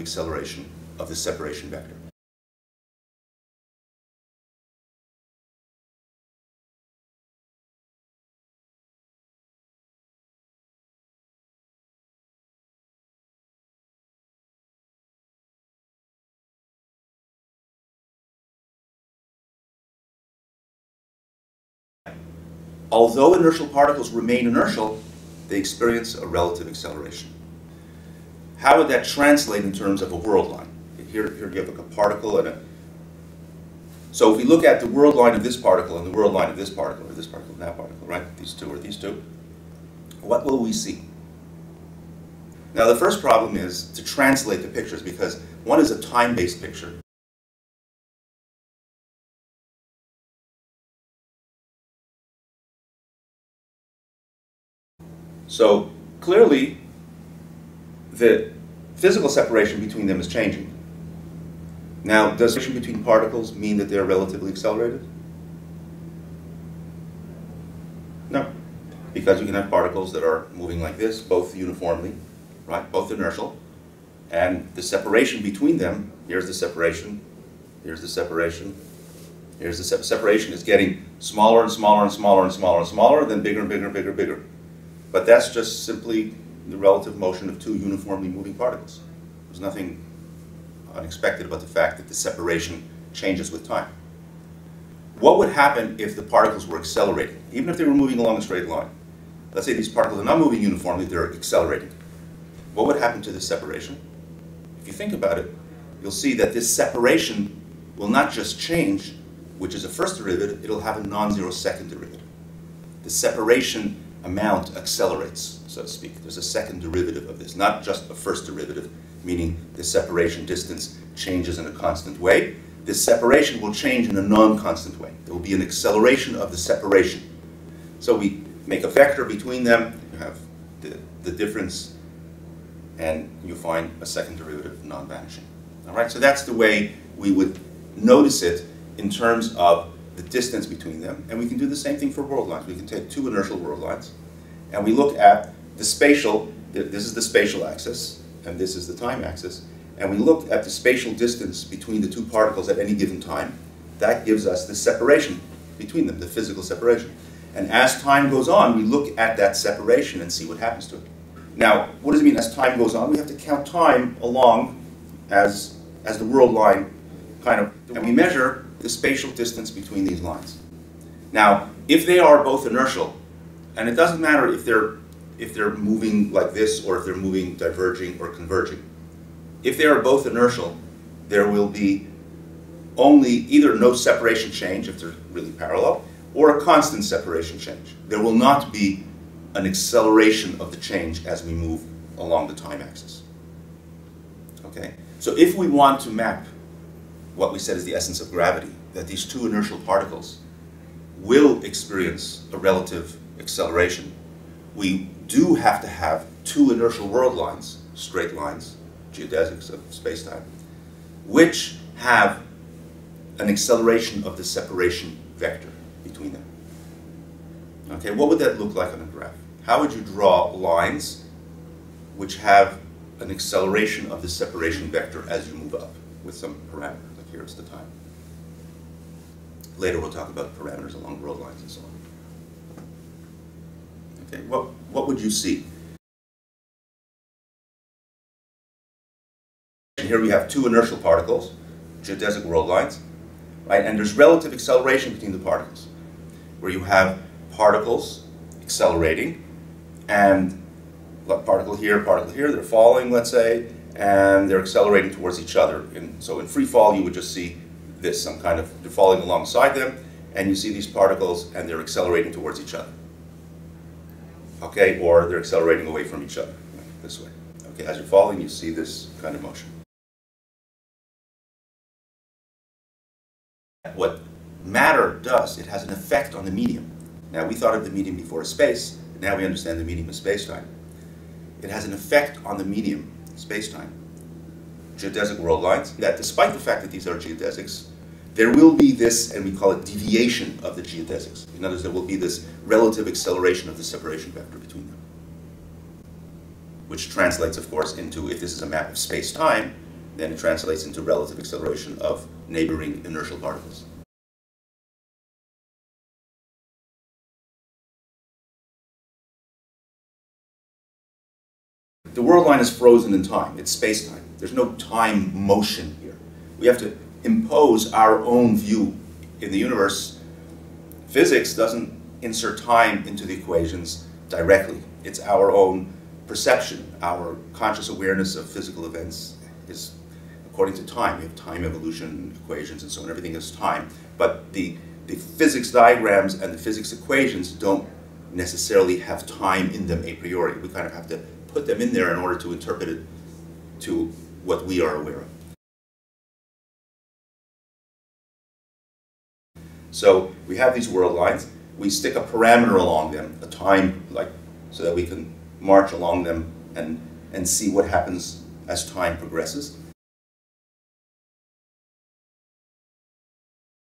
acceleration of the separation vector. Although inertial particles remain inertial, they experience a relative acceleration. How would that translate in terms of a world line? Here you have like a particle and a... So if we look at the world line of this particle and the world line of this particle, or this particle and that particle, right? These two or these two, what will we see? Now the first problem is to translate the pictures, because one is a time-based picture. So clearly, the physical separation between them is changing. Now, does separation between particles mean that they're relatively accelerated? No, because you can have particles that are moving like this, both uniformly, right? Both inertial, and the separation between them, here's the separation, here's the separation, here's the separation is getting smaller and smaller and smaller and smaller and smaller, then bigger and bigger and bigger and bigger. But that's just simply the relative motion of two uniformly moving particles. There's nothing unexpected about the fact that the separation changes with time. What would happen if the particles were accelerating, even if they were moving along a straight line? Let's say these particles are not moving uniformly, they're accelerating. What would happen to this separation? If you think about it, you'll see that this separation will not just change, which is a first derivative, it'll have a non-zero second derivative. The separation amount accelerates, so to speak. There's a second derivative of this, not just a first derivative, meaning the separation distance changes in a constant way. This separation will change in a non-constant way. There will be an acceleration of the separation. So we make a vector between them, you have the difference, and you find a second derivative non-vanishing. All right, so that's the way we would notice it in terms of the distance between them, and we can do the same thing for world lines. We can take two inertial world lines, and we look at the spatial, this is the spatial axis, and this is the time axis, and we look at the spatial distance between the two particles at any given time. That gives us the separation between them, the physical separation. And as time goes on, we look at that separation and see what happens to it. Now, what does it mean as time goes on? We have to count time along as the world line kind of, and we measure the spatial distance between these lines. Now, if they are both inertial, and it doesn't matter if they're moving like this or if they're moving diverging or converging. If they are both inertial, there will be only either no separation change if they're really parallel, or a constant separation change. There will not be an acceleration of the change as we move along the time axis. Okay? So if we want to map what we said is the essence of gravity, that these two inertial particles will experience a relative acceleration, we do have to have two inertial world lines, straight lines, geodesics of space-time, which have an acceleration of the separation vector between them. Okay, what would that look like on a graph? How would you draw lines which have an acceleration of the separation vector as you move up with some parameter? Like here it's the time. Later we'll talk about parameters along world lines and so on. Okay, what would you see? Here we have two inertial particles, geodesic world lines, right? And there's relative acceleration between the particles, where you have particles accelerating, and particle here, they're falling, let's say, and they're accelerating towards each other. So in free fall, you would just see this, some kind of, they're falling alongside them, and you see these particles, and they're accelerating towards each other. Okay, or they're accelerating away from each other, like this way. Okay, as you're falling, you see this kind of motion. What matter does, it has an effect on the medium. Now, we thought of the medium before as space, now we understand the medium as space-time. It has an effect on the medium, space-time. Geodesic world lines, that despite the fact that these are geodesics, there will be this, and we call it deviation of the geodesics. In other words, there will be this relative acceleration of the separation vector between them, which translates, of course, into, if this is a map of space-time, then it translates into relative acceleration of neighboring inertial particles. The world line is frozen in time. It's space-time. There's no time motion here. We have to impose our own view in the universe. Physics doesn't insert time into the equations directly. It's our own perception. Our conscious awareness of physical events is according to time. We have time evolution equations and so on. Everything is time. But the physics diagrams and the physics equations don't necessarily have time in them a priori. We kind of have to put them in there in order to interpret it to what we are aware of. So we have these world lines. We stick a parameter along them, a time, like, so that we can march along them and see what happens as time progresses.